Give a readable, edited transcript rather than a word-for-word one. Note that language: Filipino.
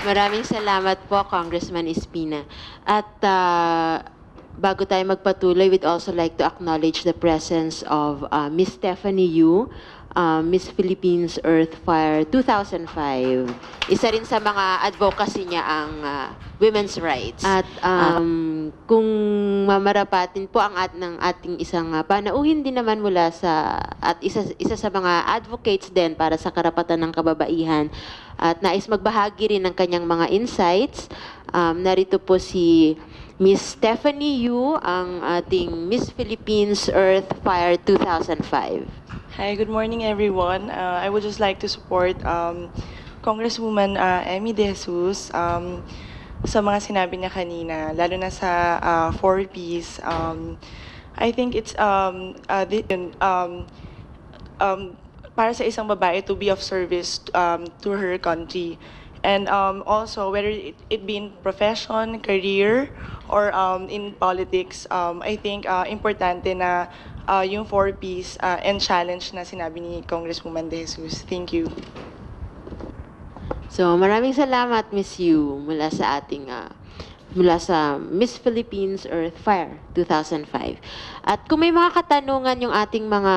Maraming salamat po, Congressman Espina. At bago tayo magpatuloy, we'd also like to acknowledge the presence of Miss Stephanie Yu, Miss Philippines Earth Fire 2005. Isa rin sa mga advocacy niya ang women's rights. At kung mamarapatin po ang ng ating isang panauhin din naman mula sa at isa sa mga advocates din para sa karapatan ng kababaihan at nais magbahagi rin ng kanyang mga insights. Narito po si Miss Stephanie Yu, ang ating Miss Philippines Earth Fire 2005. Hi, good morning everyone. I would just like to support Congresswoman Emmy De Jesus sa mga sinabi niya kanina, lalo na sa 4Ps. I think it's para sa isang babae to be of service to her country. And also, whether it be in profession, career, or in politics, I think importante na yung 4Ps and challenge na sinabi ni Congresswoman De Jesus. Thank you. So maraming salamat, Miss Yu, mula sa ating mula sa Miss Philippines Earth Fire 2005. At kung may mga katanungan yung ating mga